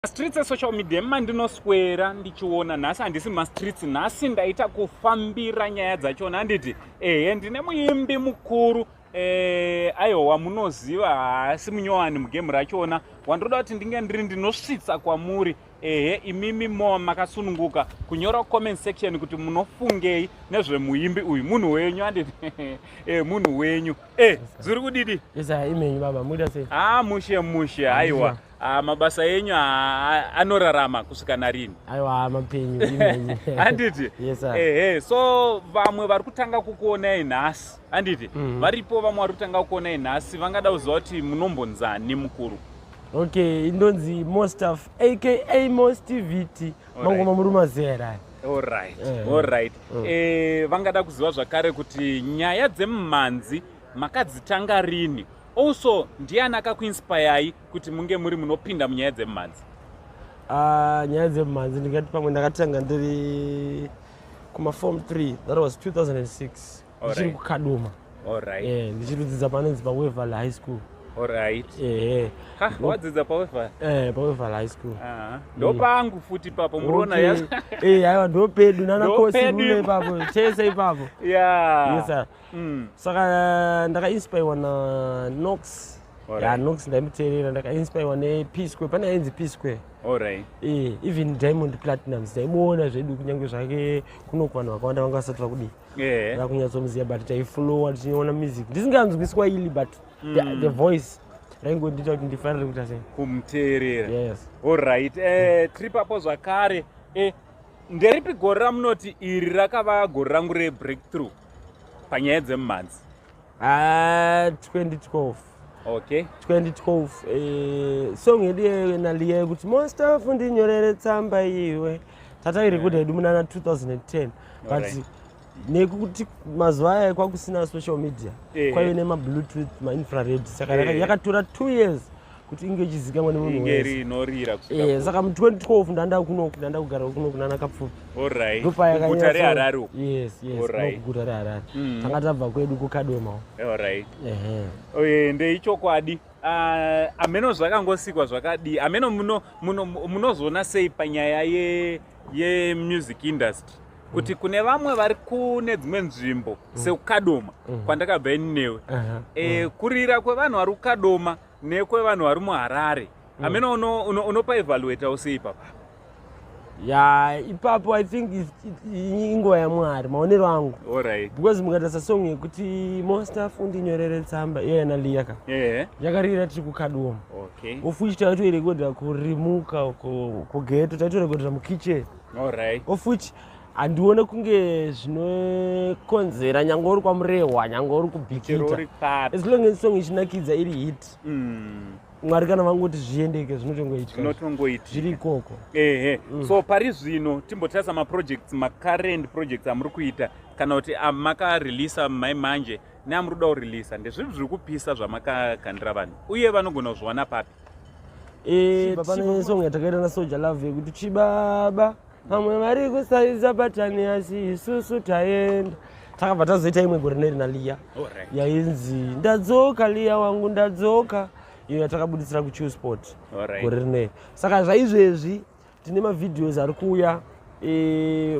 Streets social media mandinoswera ndichiona nhasi handisi mastreets nhasi ndaita kufambira nyaya dzachona handiti ndine muimbi mukuru aiwa munoziva haasi munyowani mugemu rachona wandoda kuti ndinge ndiri ndinosvitsa kwamuri imimi mo makasununguka kunyora comment section kuti munofungei nezvemuimbi uyu munhu wenyu handiti munhu wenyu zviri kudidi imenyu baba muda sei mushe aiwa mabasa enyu anorarama kusvika narini aiwa mapenyu imenyu handiti so vamwe vari kutanga kukuonai nhasi handiti varipo vamwe vari kutanga kukuonai nhasi vangada kuziva kuti munombonzani mukuru okay indonzi Mustafa aka Mostivity mangoma muri mazera alright vangada kuziva zvakare kuti nyaya dzemumhanzi makadzitanga rini also ndiani akakuinspirei kuti munge muri munopinda munyaya dzemumhanzi nyaya dzemumhanzi ndingati pamwe ndakatanga ndiri kuma-form 3 that was 2006 ndichiri kukadoma ndichirudzidza panonzi paWeval High School wadzidza paWeval High School ndopangu futi papo muroona aiwa ndopedu nanakosi rune papo chese ipapo saka ndakainspirwa naNox Nox ndaimuteerera ndakainspirwa neP-Square pane ainzi P-Square even Diamond Platinums ndaimuona zvedu kunyange zvake kunoko vanhu vakawanda vanga vasati vakudii vakunyatsomuziva but taiflowa tichiona music ndisinganzwi Swahili but the voice raingondiita kuti ndifanire kuita sei kumuteerera tiri papo zvakare nderipi gore ramunoti iri rakava gore rangu rebreakthrough panyaya dzemumhanzi 2012 2012 song yedu naliya yekuti Mustafa ndinyorere tsamba iwe tatairikodha yedu munana 2010 but nekuti mazuva aya kwakusina social media kwaive nemabluetooth mainfrared saka yakatora 2 years kuti inge ichizikamwa nemunhu wese saka mu2012 ndanda kugara kuno kunana kapfupi guta reharare guta reharare tanga tabva kwedu kukadoma ndeichokwadi ameno zvakangosikwa zvakadii ameno munozoona sei panyaya yemusic industry kuti kune vamwe vari kune dzimwe nzvimbo sekukadoma kwandakabva ini newe kurira kwevanhu vari kukadoma nekwevanhu vari muharare ameno unopa evaluata usei papa ipapo I think inguva yaMwari maonero angu because mukatarisa song yekuti Mustafa ndinyorere tsamba iyo yanaliyaka yakarira tiri kukadoma of which taitoirekodha kurimuka kugeto taitorekodhera mukitchen of which handione kunge zvinokonzera nyange uri kwamurehwa nyange uri kubhikita as long as song ichinakidza iri hit mwari kana vangoti zviendeke zvinotongoitika zviri ikoko so pari zvino timbotarisa macurrent projects amuri kuita kana kuti makareleasa maimanje neamuri kuda kureleasa ndezvinhu zviri kupisa zvamakagandira vanhu uye vanogona kuzviwana papi pane song yatakaita naSoldier Love yekuti chibaba vamwe vari kusaidza patani asi isusu taenda takabva tazoita imwe gore neri naliya yainzi ndadzoka liya wangu ndadzoka iyo yatakabudisira kuChillsport gore rineri saka zvaizvezvi tine mavhidhios ari kuuya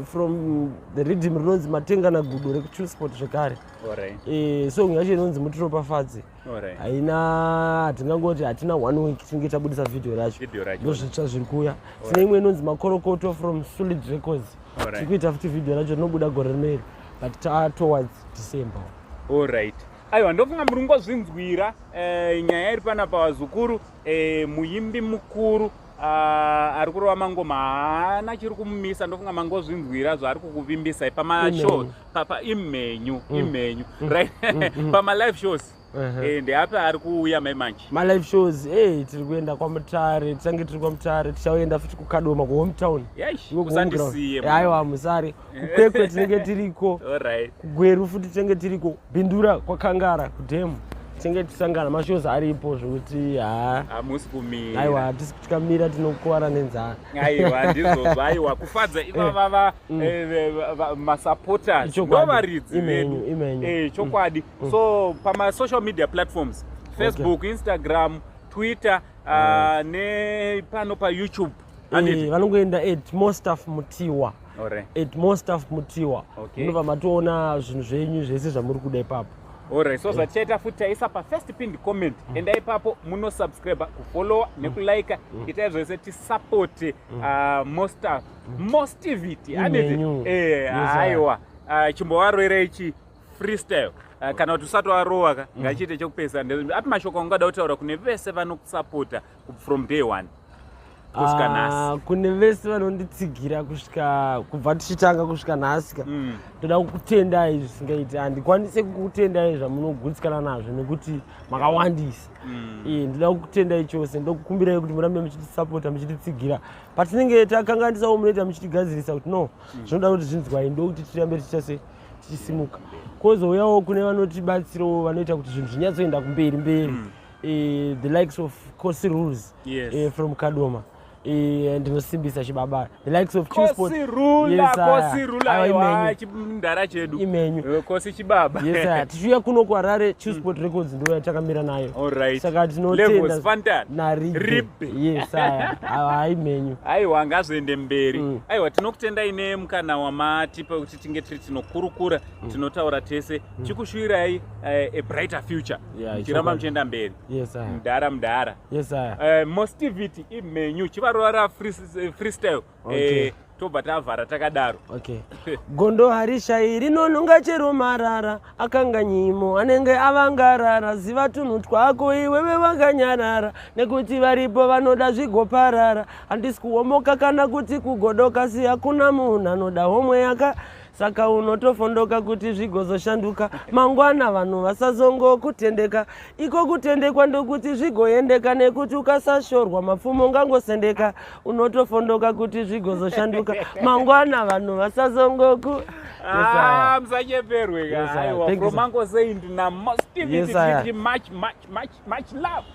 from the rhythm rinonzi matenga nagudo rekuChillsport zvekare song yacho inonzi mutiropafadze hatingangoti hatina 1 week tinge tabudisa vhidhio racho ndozvitsva zviri kuuya tine imwe inonzi makorokoto from Solid Records tiri kuita futi vhidhio racho rinobuda gore rineri but towards December aiwa ndofunga muri ngozvinzwira nyaya iri pana pavazukuru muimbi mukuru ari kurova mangoma haana chiri kumumisa ndofunga mangozvinzwira zvaari kukuvimbisa pamashow imenyu pamalive shows ndeapa ari kuuya maimanje malive shows tiri kuenda kwamutare tichange tiri kwamutare tichaenda futi kukadoma kuhometown kusandisiye aiwa musare kukwekwe tinenge tiriko kugweru futi tinenge tiriko bhindura kwakangara kudhemu tinenge tisangana mashows aripo zvokuti hamusi kumira aiwa hatisi tikamira tinokuwara nenzara ndizvozvo aiwa kufadza ivavava masupporters ndovaridzi vedu chokwadi so pamasocial media platforms Facebook, Instagram, Twitter nepano paYouTube. Vanongoenda @Mustafa Mutiwa. @Mustafa Mutiwa. Munobva matoona zvinhu zvenyu zvese zvamuri kuda ipapo. Alright, so zvachaita futi taisa pa first pinned comment. Enda ipapo muno subscribe, kufollow nekulike. Itai zvese tisupport Mustafa Mostivity. Aiwa. Chimbowarwera ichi freestyle. Kana kuti usati warowa ngachiite chokupesa api mashoko angada kutaura kune vese vanokusapota from day one kusvika nhasi. Kune vese vanonditsigira kusvika kubva tichitanga kusvika nhasi ndoda kukutendai zvisingaiti. Handikwanise kukutendai zvamunogutsikana nazvo nekuti makawandisa. Ndoda kukutendai chose, ndokukumbirai kuti murambe muchitisapota muchititsigira patinenge takanganisawo munoita muchitigadzirisa kuti no zvinoda kuti zvinzwai ndokuti tirambe tichisimuka. Kozouyawo kune vanotibatsirawo vanoita kuti zvinhu zvinyatsoenda kumberi the likes of Kosi Rules from Kadoma. Ndinosimbisa chibaba the likes of Kosi Rula chimundara chedu imenyu Kosi chibaba. Tichiuya kuno kuHarare Sport Records ndo yatakamira nayo. Saka tinotenda naribe imenyu. Aiwa ngazoende mberi. Aiwa tinokutendai nemukana wamatipa kuti tinge tiri tinokurukura tinotaura tese chikushuwirai a brighter future. Chiramba muchienda mberi. Mudhara. Mostivity imenyu chivarora freestyle. Tobva tavhara takadaro. Gondo harishai rinononga chero marara akanga nyimo anenge avangarara ziva tunhu twako iwewe wakanyarara nekuti varipo vanoda zvigoparara handisi kuomoka kana kuti kugodoka si hakuna munhu anoda homwe yaka saka unotofondoka kuti zvigozoshanduka mangwana vanhu vasazongokutendeka iko kutendekwa ndokuti zvigoendeka nekuti ukasashorwa mapfumo ngangosendeka unotofondoka kuti zvigozoshanduka mangwana vanhu vasazongoku musacheperwe aiwa from Uncle Saint na Mostivity much love.